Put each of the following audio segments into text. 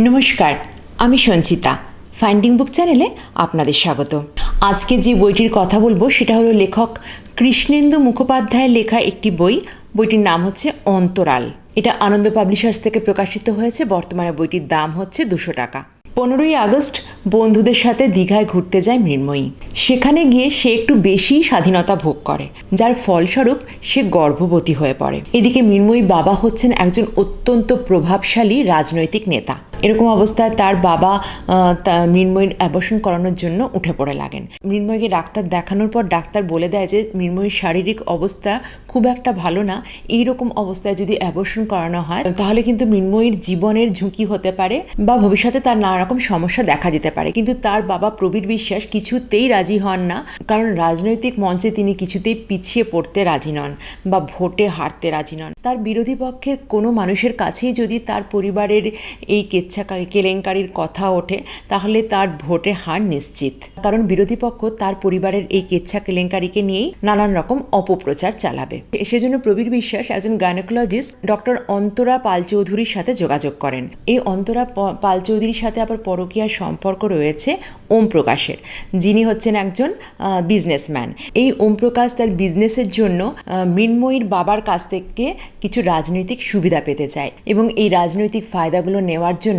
নমস্কার, আমি সঞ্চিতা। ফাইন্ডিং বুক চ্যানেলে আপনাদের স্বাগত। আজকে যে বইটির কথা বলবো সেটা হলো লেখক কৃষ্ণেন্দু মুখোপাধ্যায়ের লেখা একটি বই। বইটির নাম হচ্ছে অন্তরাল। এটা আনন্দ পাবলিশার্স থেকে প্রকাশিত হয়েছে। বর্তমানে বইটির দাম হচ্ছে 200 টাকা। 15ই আগস্ট বন্ধুদের সাথে দীঘায় ঘুরতে যায় মৃন্ময়ী। সেখানে গিয়ে সে একটু বেশি স্বাধীনতা ভোগ করে, যার ফলস্বরূপ সে গর্ভবতী হয়ে পড়ে। এদিকে মৃন্ময়ী বাবা হচ্ছেন একজন অত্যন্ত প্রভাবশালী রাজনৈতিক নেতা। এরকম অবস্থায় তার বাবা মৃন্ময়ীর অ্যাবর্শন করানোর জন্য উঠে পড়ে লাগেন। মৃন্ময়ীকে ডাক্তার দেখানোর পর ডাক্তার বলে দেয় যে মৃন্ময়ীর শারীরিক অবস্থা খুব একটা ভালো না। এইরকম অবস্থায় যদি অ্যাবর্শন করানো হয় তাহলে কিন্তু মৃন্ময়ীর জীবনের ঝুঁকি হতে পারে বা ভবিষ্যতে তার নানা রকম সমস্যা দেখা দিতে পারে। কিন্তু তার বাবা প্রবীর বিশ্বাস কিছুতেই রাজি হন না, কারণ রাজনৈতিক মঞ্চে তিনি কিছুতেই পিছিয়ে পড়তে রাজি নন বা ভোটে হারতে রাজি নন। তার বিরোধী পক্ষের কোনো মানুষের কাছেই যদি তার পরিবারের এই কেলেঙ্কারির কথা ওঠে তাহলে তার ভোটে হার নিশ্চিত, কারণ বিরোধী পক্ষ তার পরিবারের এই কেচ্ছা কেলেঙ্কারিকে নিয়েই নানান রকম অপপ্রচার চালাবে। সেজন্য প্রবীর বিশ্বাস একজন গাইনোকোলজিস্ট ডক্টর অন্তরা পাল চৌধুরীর সাথে যোগাযোগ করেন। এই অন্তরা পাল চৌধুরীর সাথে আবার পরকীয়ার সম্পর্ক রয়েছে ওম প্রকাশের, যিনি হচ্ছেন একজন বিজনেসম্যান। এই ওম প্রকাশ তার বিজনেসের জন্য মৃন্ময়ীর বাবার কাছ থেকে কিছু রাজনৈতিক সুবিধা পেতে চায় এবং এই রাজনৈতিক ফায়দাগুলো নেওয়ার জন্য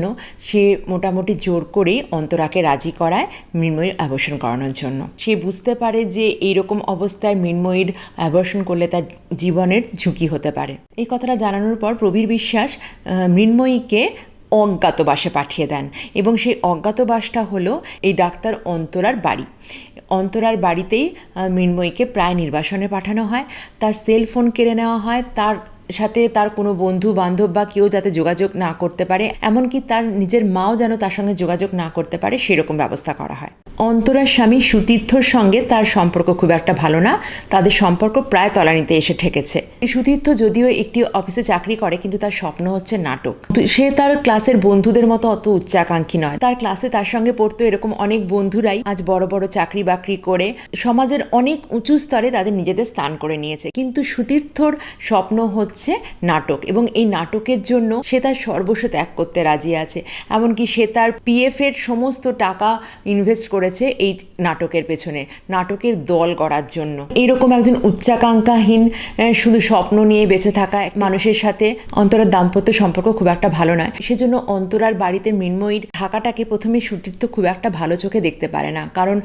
সে মোটামুটি জোর করেই অন্তরাকে রাজি করায় মৃন্ময়ীর অ্যাবর্শন করানোর জন্য। সে বুঝতে পারে যে এইরকম অবস্থায় মৃন্ময়ীর অ্যাবর্শন করলে তার জীবনের ঝুঁকি হতে পারে। এই কথাটা জানানোর পর প্রবীর বিশ্বাস মৃন্ময়ীকে অজ্ঞাতবাসে পাঠিয়ে দেন এবং সেই অজ্ঞাতবাসটা হলো এই ডাক্তার অন্তরার বাড়ি। অন্তরার বাড়িতেই মৃন্ময়ীকে প্রায় নির্বাসনে পাঠানো হয়। তার সেল ফোন কেড়ে নেওয়া হয়, তার সাথে তার কোনো বন্ধু বান্ধব বা কেউ যাতে যোগাযোগ না করতে পারে, এমনকি তার নিজের মাও যেন তার সঙ্গে যোগাযোগ না করতে পারে সেরকম ব্যবস্থা করা হয়। অন্তরার স্বামী সুতীর্থর সঙ্গে তার সম্পর্ক খুব একটা ভালো না, তাদের সম্পর্ক প্রায় তলানিতে এসে ঠেকেছে। সুতীর্থ যদিও একটি অফিসে চাকরি করে, কিন্তু তার স্বপ্ন হচ্ছে নাটক। সে তার ক্লাসের বন্ধুদের মতো অত উচ্চাকাঙ্ক্ষী নয়। তার ক্লাসে তার সঙ্গে পড়তো এরকম অনেক বন্ধুরাই আজ বড় বড় চাকরি বাকরি করে সমাজের অনেক উঁচু স্তরে তাদের নিজেদের স্থান করে নিয়েছে। কিন্তু সুতীর্থর স্বপ্ন হচ্ছে নাটক এবং এই নাটকের জন্য সে তার সর্বস্ব ত্যাগ করতে রাজি আছে। এমনকি সে তার পিএফ এর সমস্ত টাকা ইনভেস্ট করেছে এই নাটকের পেছনে, নাটকের দল গড়ার জন্য। এইরকম একজন উচ্চাকাঙ্ক্ষাহীন শুধু স্বপ্ন নিয়ে বেঁচে থাকা মানুষের সাথে অন্তরার দাম্পত্য সম্পর্ক খুব একটা ভালো নয়। সেজন্য অন্তরার বাড়িতে মৃন্ময়ীর থাকাটাকে প্রথমে সুতীর্থ খুব একটা ভালো চোখে দেখতে পারে না, কারণ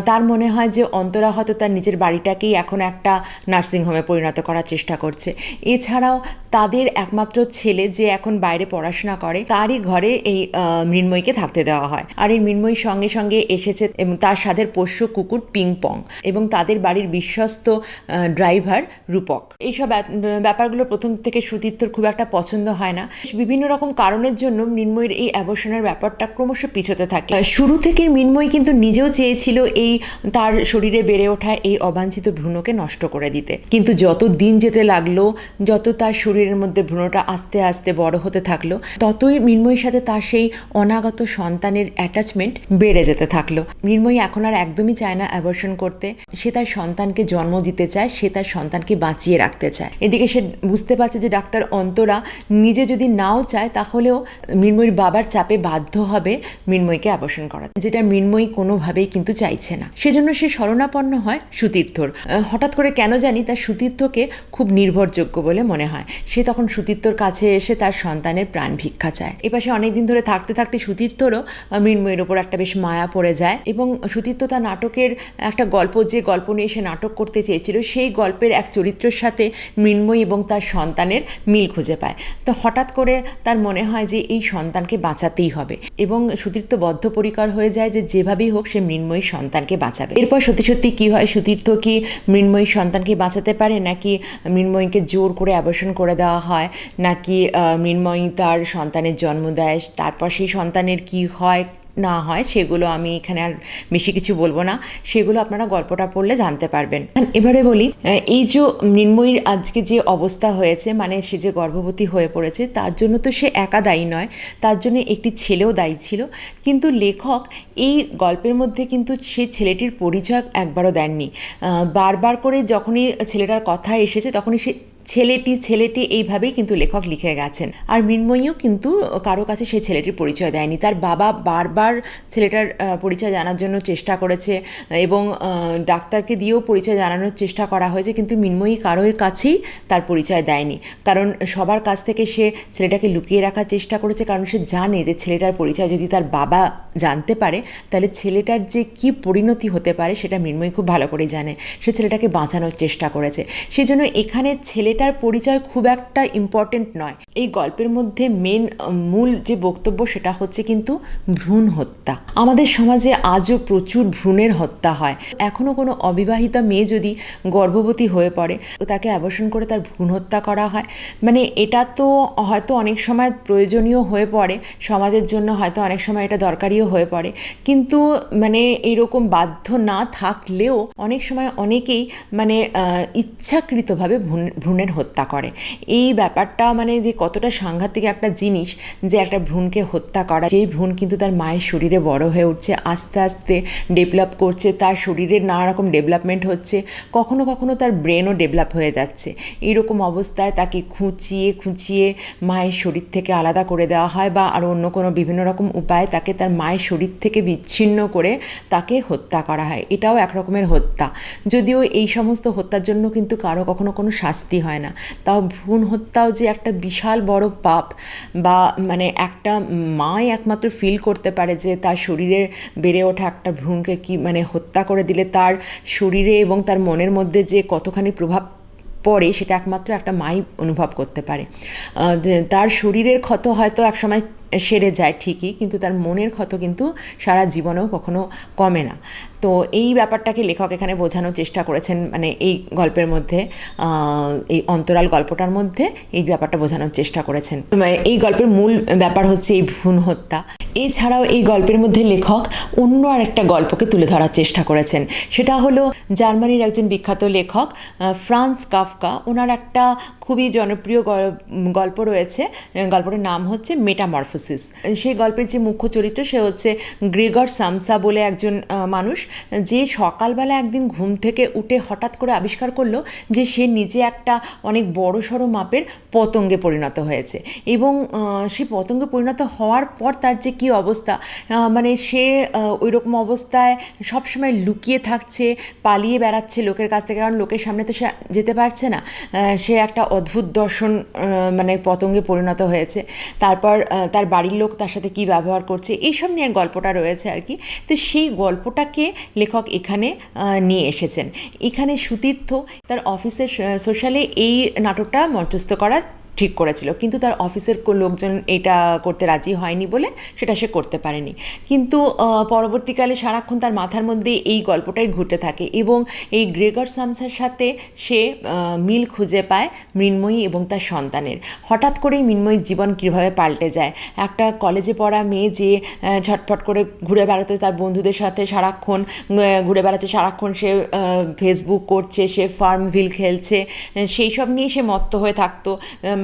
তার মনে হয় যে অন্তরা হয়তো তার নিজের বাড়িটাকেই এখন একটা নার্সিংহোমে পরিণত করার চেষ্টা করছে। এছাড়াও তাদের একমাত্র ছেলে যে এখন বাইরে পড়াশোনা করে, তারই ঘরে এই মৃন্ময়ীকে থাকতে দেওয়া হয়। আর এই মৃন্ময়ীর সঙ্গে সঙ্গে এসেছে এবং তার সাথে পোষ্য কুকুর পিংপং এবং তাদের বাড়ির বিশ্বস্ত ড্রাইভার রূপক। এইসব ব্যাপারগুলো প্রথম থেকে সুতীর্থর খুব একটা পছন্দ হয় না। বিভিন্ন রকম কারণের জন্য মৃন্ময়ীর এই অ্যাবর্শনের ব্যাপারটা ক্রমশ পিছোতে থাকে। শুরু থেকে মৃন্ময়ী কিন্তু নিজেও চেয়েছিল এই তার শরীরে বেড়ে ওঠা এই অবাঞ্ছিত ভ্রূণকে নষ্ট করে দিতে, কিন্তু যত দিন যেতে লাগলো, যত তার শরীরের মধ্যে ভ্রূণটা আস্তে আস্তে বড় হতে থাকলো, ততই মৃন্ময়ীর সাথে তার সেই অনাগত সন্তানের অ্যাটাচমেন্ট বেড়ে যেতে থাকলো। মৃন্ময়ী এখন আর একদমই চায় না অ্যাবর্শন করতে। সে তার সন্তানকে জন্ম দিতে চায়, সে তার সন্তানকে বাঁচিয়ে রাখতে চায়। এদিকে সে বুঝতে পারছে যে ডাক্তার অন্তরা নিজে যদি নাও চায় তাহলেও মৃন্ময়ীর বাবার চাপে বাধ্য হবে মৃন্ময়ীকে অ্যাবর্শন করাতে, যেটা মৃন্ময়ী কোনোভাবেই কিন্তু চাইছে না। সেজন্য সে শরণাপন্ন হয় সুতীর্থর। হঠাৎ করে কেন জানি তার সুতীর্থকে খুব নির্ভরযোগ্য বলে মনে হয়। সে তখন সুতীর্থর কাছে এসে তার সন্তানের প্রাণ ভিক্ষা চায়। এপাশে অনেকদিন ধরে থাকতে থাকতে সুতীর্থরও মৃন্ময়ীর ওপর একটা বেশ মায়া পড়ে যায় এবং সুতীর্থ তার নাটকের একটা গল্প, যে গল্প নিয়ে সে নাটক করতে চেয়েছিল, সেই গল্পের এক চরিত্রের সাথে মৃন্ময়ী এবং তার সন্তানের মিল খুঁজে পায়। তো হঠাৎ করে তার মনে হয় যে এই সন্তানকে বাঁচাতেই হবে এবং সুতীর্থ বদ্ধপরিকর হয়ে যায় যে যেভাবেই হোক সে মৃন্ময়ীর সন্তানকে বাঁচাবে। এরপর সত্যি সত্যি কী হয়, সুতীর্থ কি মৃন্ময়ীর সন্তানকে বাঁচাতে পারে, নাকি মৃন্ময়ীকে জোর করে অ্যাবর্শন করে দেওয়া হয়, নাকি মৃন্ময়ী তার সন্তানের জন্ম দেয়, তারপর সেই সন্তানের কি হয় না হয় সেগুলো আমি এখানে আর বেশি কিছু বলবো না, সেগুলো আপনারা গল্পটা পড়লে জানতে পারবেন। এবারে বলি, এই যে মৃন্ময়ীর আজকে যে অবস্থা হয়েছে, মানে সে যে গর্ভবতী হয়ে পড়েছে, তার জন্য তো সে একা দায়ী নয়, তার জন্য একটি ছেলেও দায়ী ছিল। কিন্তু লেখক এই গল্পের মধ্যে কিন্তু সে ছেলেটির পরিচয় একবারও দেননি। বারবার করে যখনই ছেলেটার কথা এসেছে তখনই সে ছেলেটি ছেলেটি এইভাবেই কিন্তু লেখক লিখে গেছেন। আর মৃন্ময়ীও কিন্তু কারো কাছে সেই ছেলেটির পরিচয় দেয়নি। তার বাবা বারবার ছেলেটার পরিচয় জানার জন্য চেষ্টা করেছে এবং ডাক্তারকে দিয়েও পরিচয় জানানোর চেষ্টা করা হয়েছে, কিন্তু মৃন্ময়ী কারোর কাছেই তার পরিচয় দেয়নি। কারণ সবার কাছ থেকে সে ছেলেটাকে লুকিয়ে রাখার চেষ্টা করেছে, কারণ সে জানে যে ছেলেটার পরিচয় যদি তার বাবা জানতে পারে তাহলে ছেলেটার যে কী পরিণতি হতে পারে সেটা মৃন্ময়ী খুব ভালো করেই জানে। সে ছেলেটাকে বাঁচানোর চেষ্টা করেছে। সেই জন্য এখানে ছেলেটার পরিচয় খুব একটা ইম্পর্টেন্ট নয়। এই গল্পের মধ্যে মূল যে বক্তব্য সেটা হচ্ছে কিন্তু ভ্রূণ হত্যা। আমাদের সমাজে আজও প্রচুর ভ্রূণের হত্যা হয়। এখনও কোনো অবিবাহিতা মেয়ে যদি গর্ভবতী হয়ে পড়ে তাকে অ্যাবর্শন করে তার ভ্রূণ হত্যা করা হয়। মানে এটা তো হয়তো অনেক সময় প্রয়োজনীয় হয়ে পড়ে সমাজের জন্য, হয়তো অনেক সময় এটা দরকারিও হয়ে পড়ে, কিন্তু মানে এইরকম বাধ্য না থাকলেও অনেক সময় অনেকেই মানে ইচ্ছাকৃতভাবে ভ্রূণের হত্যা করে। এই ব্যাপারটা মানে যে কতটা সাংঘাতিক একটা জিনিস যে একটা ভ্রূণকে হত্যা করা। যেই ভ্রূণ কিন্তু তার মায়ের শরীরে বড় হয়ে উঠছে, আস্তে আস্তে ডেভেলপ করছে, তার শরীরের নানা রকম ডেভেলপমেন্ট হচ্ছে, কখনো কখনো তার ব্রেনও ডেভেলপ হয়ে যাচ্ছে। এইরকম অবস্থায় তাকে খুঁচিয়ে খুঁচিয়ে মায়ের শরীর থেকে আলাদা করে দেওয়া হয় বা আরও অন্য কোনো বিভিন্ন রকম উপায়ে তাকে তার মায়ের শরীর থেকে বিচ্ছিন্ন করে তাকে হত্যা করা হয়। এটাও এক রকমের হত্যা, যদিও এই সমস্ত হত্যার জন্য কিন্তু কারো কখনো কোনো শাস্তি হয় না। তাও ভ্রূণ হত্যাও যে একটা বিশাল বড় পাপ, বা মানে একটা মাই একমাত্র ফিল করতে পারে যে তার শরীরে বেড়ে ওঠা একটা ভ্রূণকে কি মানে হত্যা করে দিলে তার শরীরে এবং তার মনের মধ্যে যে কতখানি প্রভাব পড়ে সেটা একমাত্র একটা মাই অনুভব করতে পারে। তার শরীরের ক্ষত হয়তো একসময় সেরে যায় ঠিকই, কিন্তু তার মনের ক্ষত কিন্তু সারা জীবনেও কখনো কমে না। তো এই ব্যাপারটাকে লেখক এখানে বোঝানোর চেষ্টা করেছেন, মানে এই গল্পের মধ্যে, এই অন্তরাল গল্পটার মধ্যে এই ব্যাপারটা বোঝানোর চেষ্টা করেছেন। এই গল্পের মূল ব্যাপার হচ্ছে এই ভ্রূণ হত্যা। এছাড়াও এই গল্পের মধ্যে লেখক অন্য আরেকটা গল্পকে তুলে ধরার চেষ্টা করেছেন। সেটা হলো জার্মানির একজন বিখ্যাত লেখক ফ্রান্স কাফকা। ওনার একটা খুবই জনপ্রিয় গল্প রয়েছে, গল্পটার নাম হচ্ছে মেটামরফোসিস। সেই গল্পের যে মুখ্য চরিত্র সে হচ্ছে গ্রেগর সামসা বলে একজন মানুষ, যে সকালবেলা একদিন ঘুম থেকে উঠে হঠাৎ করে আবিষ্কার করলো যে সে নিজে একটা অনেক বড় সড়ো মাপের পতঙ্গে পরিণত হয়েছে। এবং সে পতঙ্গে পরিণত হওয়ার পর তার যে কী অবস্থা, মানে সে ওই রকম অবস্থায় সবসময় লুকিয়ে থাকছে, পালিয়ে বেড়াচ্ছে লোকের কাছ থেকে, কারণ লোকের সামনে তো সে যেতে পারছে না। সে একটা অদ্ভুত দর্শন মানে পতঙ্গে পরিণত হয়েছে। তারপর তার বাড়ির লোক তার সাথে কী ব্যবহার করছে এইসব নিয়ে গল্পটা রয়েছে আর কি। তো সেই গল্পটাকে লেখক এখানে নিয়ে এসেছেন। এখানে সুতীর্থ তার অফিসের সোশ্যালে এই নাটকটা মঞ্চস্থ করার ঠিক করেছিল, কিন্তু তার অফিসের লোকজন এটা করতে রাজি হয়নি বলে সেটা সে করতে পারেনি। কিন্তু পরবর্তীকালে সারাক্ষণ তার মাথার মধ্যে এই গল্পটাই ঘুরতে থাকে এবং এই গ্রেগর সামসার সাথে সে মিল খুঁজে পায় মৃন্ময়ী এবং তার সন্তানের। হঠাৎ করেই মৃন্ময়ীর জীবন কীভাবে পাল্টে যায়। একটা কলেজে পড়া মেয়ে যে ছটফট করে ঘুরে বেড়াতো তার বন্ধুদের সাথে, সারাক্ষণ ঘুরে বেড়াচ্ছে, সারাক্ষণ সে ফেসবুক করছে, সে ফার্মভিল খেলছে, সেই সব নিয়ে সে মত্ত হয়ে থাকতো,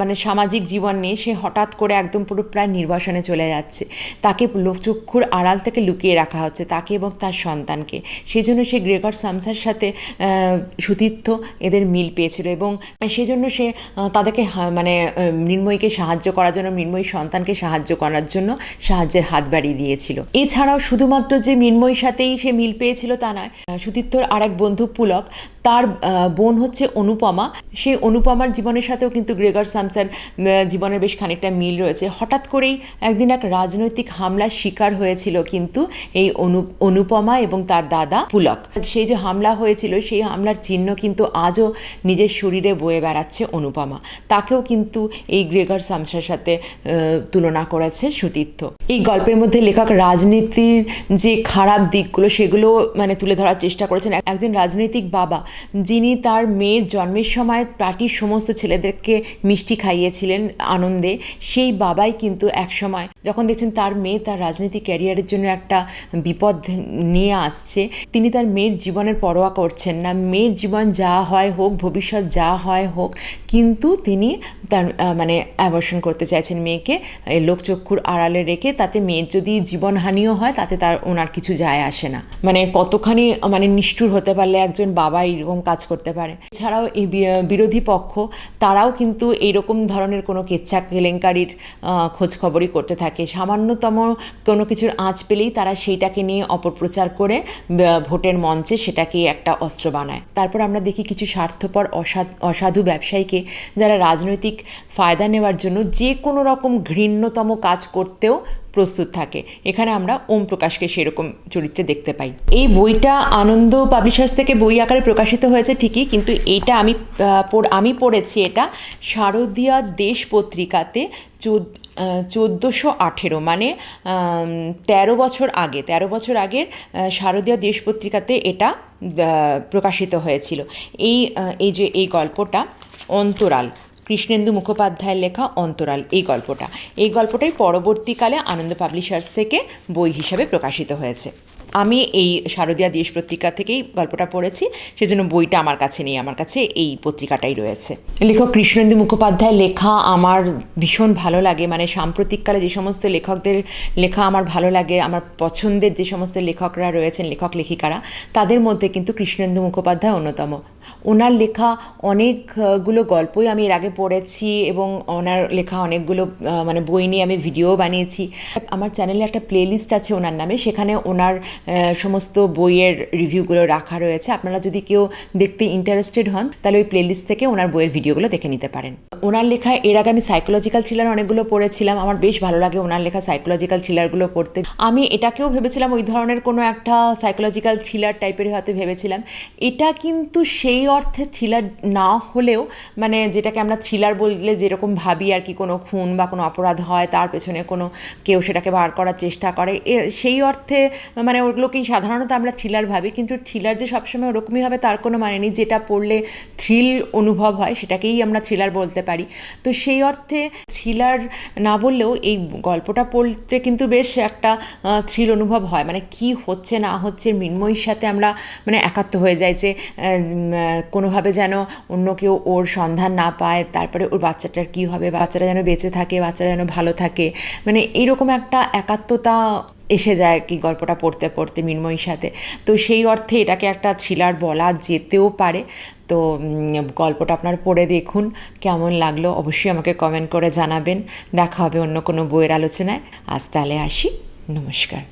মানে সামাজিক জীবন নিয়ে সে হঠাৎ করে একদম পুরো প্রায় নির্বাসনে চলে যাচ্ছে। তাকে লোকচক্ষুর আড়াল থেকে লুকিয়ে রাখা হচ্ছে, তাকে এবং তার সন্তানকে। সেই জন্য সে গ্রেগর সামসার সাথে সুতীর্থ এদের মিল পেয়েছিল এবং সেজন্য সে তাদেরকে মানে মৃন্ময়ীকে সাহায্য করার জন্য, মৃন্ময়ীর সন্তানকে সাহায্য করার জন্য সাহায্যের হাত বাড়িয়ে দিয়েছিল। এছাড়াও শুধুমাত্র যে মৃন্ময়ীর সাথেই সে মিল পেয়েছিল তা নয়, সুতীর্থর আরেক বন্ধু পুলক, তার বোন হচ্ছে অনুপমা। সেই অনুপমার জীবনের সাথেও কিন্তু গ্রেগর সামসার জীবনের বেশ খানিকটা মিল রয়েছে। হঠাৎ করেই একদিন এক রাজনৈতিক হামলার শিকার হয়েছিল কিন্তু এই অনুপমা এবং তার দাদা পুলক। সেই যে হামলা হয়েছিল সেই হামলার চিহ্ন কিন্তু আজও নিজের শরীরে বয়ে বেড়াচ্ছে অনুপমা। তাকেও কিন্তু এই গ্রেগর সামসার সাথে তুলনা করেছে সুতীর্থ। এই গল্পের মধ্যে লেখক রাজনীতির যে খারাপ দিকগুলো সেগুলো মানে তুলে ধরার চেষ্টা করেছেন। একজন রাজনৈতিক বাবা যিনি তার মেয়ের জন্মের সময় পার্টির সমস্ত ছেলেদেরকে মিষ্টি খাইয়েছিলেন আনন্দে, সেই বাবাই কিন্তু একসময় যখন দেখছেন তার মেয়ে তার রাজনৈতিক ক্যারিয়ারের জন্য একটা বিপদ নিয়ে আসছে, তিনি তার মেয়ের জীবনের পরোয়া করছেন না। মেয়ের জীবন যা হয় হোক, ভবিষ্যৎ যা হয় হোক, কিন্তু তিনি তার মানে অ্যাবর্শন করতে চাইছেন মেয়েকে লোকচক্ষুর আড়ালে রেখে। তাতে মেয়ের যদি জীবনহানিও হয় তাতে ওনার কিছু যায় আসে না। মানে কতখানি মানে নিষ্ঠুর হতে পারলে একজন বাবা এরকম কাজ করতে পারে। এছাড়াও এই বিরোধী পক্ষ তারাও কিন্তু এইরকম ধরনের কোনো কেচ্ছা কেলেঙ্কারির খোঁজখবরই করতে থাকে। সামান্যতম কোনো কিছুর আঁচ পেলেই তারা সেইটাকে নিয়ে অপপ্রচার করে ভোটের মঞ্চে সেটাকে একটা অস্ত্র বানায়। তারপর আমরা দেখি কিছু স্বার্থপর অসাধু ব্যবসায়ীকে যারা রাজনৈতিক ফায়দা নেওয়ার জন্য যে কোনো রকম ঘৃণ্যতম কাজ করতেও প্রস্তুত থাকে। এখানে আমরা ওম প্রকাশকে সেরকম চরিত্রে দেখতে পাই। এই বইটা আনন্দ পাবলিশার্স থেকে বই আকারে প্রকাশিত হয়েছে ঠিকই, কিন্তু এইটা আমি পড়েছি এটা শারদীয়া দেশ পত্রিকাতে 1418, মানে 13 বছর আগের শারদীয়া দেশ পত্রিকাতে এটা প্রকাশিত হয়েছিল। এই গল্পটা অন্তরাল, কৃষ্ণেন্দু মুখোপাধ্যায়ের লেখা অন্তরাল, এই গল্পটাই পরবর্তীকালে আনন্দ পাবলিশার্স থেকে বই হিসাবে প্রকাশিত হয়েছে। আমি এই শারদীয়া দেশ পত্রিকা থেকেই গল্পটা পড়েছি, সেজন্য বইটা আমার কাছে নেই, আমার কাছে এই পত্রিকাটাই রয়েছে। লেখক কৃষ্ণেন্দু মুখোপাধ্যায়ের লেখা আমার ভীষণ ভালো লাগে। মানে সাম্প্রতিককালে যে সমস্ত লেখকদের লেখা আমার ভালো লাগে, আমার পছন্দের যে সমস্ত লেখকরা রয়েছেন, লেখক লেখিকারা, তাদের মধ্যে কিন্তু কৃষ্ণেন্দু মুখোপাধ্যায় অন্যতম। ওনার লেখা অনেকগুলো গল্পই আমি এর আগে পড়েছি এবং ওনার লেখা অনেকগুলো মানে বই নিয়ে আমি ভিডিও বানিয়েছি। আমার চ্যানেলে একটা প্লেলিস্ট আছে ওনার নামে, সেখানে ওনার সমস্ত বইয়ের রিভিউগুলো রাখা রয়েছে। আপনারা যদি কেউ দেখতে ইন্টারেস্টেড হন তাহলে ওই প্লেলিস্ট থেকে ওনার বইয়ের ভিডিওগুলো দেখে নিতে পারেন। ওনার লেখা এর আগে আমি সাইকোলজিক্যাল থ্রিলার অনেকগুলো পড়েছিলাম, আমার বেশ ভালো লাগে ওনার লেখা সাইকোলজিক্যাল থ্রিলারগুলো পড়তে। আমি এটাকেও ভেবেছিলাম ওই ধরনের কোনো একটা সাইকোলজিক্যাল থ্রিলার টাইপের হয়তো ভেবেছিলাম। এটা কিন্তু সেই অর্থে থ্রিলার না হলেও, মানে যেটাকে আমরা থ্রিলার বললে যেরকম ভাবি আর কি, কোনো খুন বা কোনো অপরাধ হয়, তার পেছনে কোনো কেউ সেটাকে বার করার চেষ্টা করে, সেই অর্থে মানে ওগুলোকেই সাধারণত আমরা থ্রিলার ভাবি। কিন্তু থ্রিলার যে সবসময় ওরকমই হবে তার কোনো মানে নেই। যেটা পড়লে থ্রিল অনুভব হয় সেটাকেই আমরা থ্রিলার বলতে পারি। তো সেই অর্থে থ্রিলার না বললেও এই গল্পটা পড়তে কিন্তু বেশ একটা থ্রিল অনুভব হয়। মানে কি হচ্ছে না হচ্ছে মৃন্ময়ীর সাথে আমরা মানে একাত্ম হয়ে যাই, যে কোনোভাবে যেন অন্য কেউ ওর সন্ধান না পায়, তারপরে ওর বাচ্চাটার কী হবে, বাচ্চাটা যেন বেঁচে থাকে, বাচ্চাটা যেন ভালো থাকে, মানে এইরকম একটা একাত্মতা এসে যায় কি গল্পটা পড়তে পড়তে মৃন্ময়ীর সাথে। তো সেই অর্থে এটাকে একটা থ্রিলার বলা যেতেও পারে। তো গল্পটা আপনারা পড়ে দেখুন, কেমন লাগলো অবশ্যই আমাকে কমেন্ট করে জানাবেন। দেখা হবে অন্য কোনো বইয়ের আলোচনায়। আজ তাহলে আসি, নমস্কার।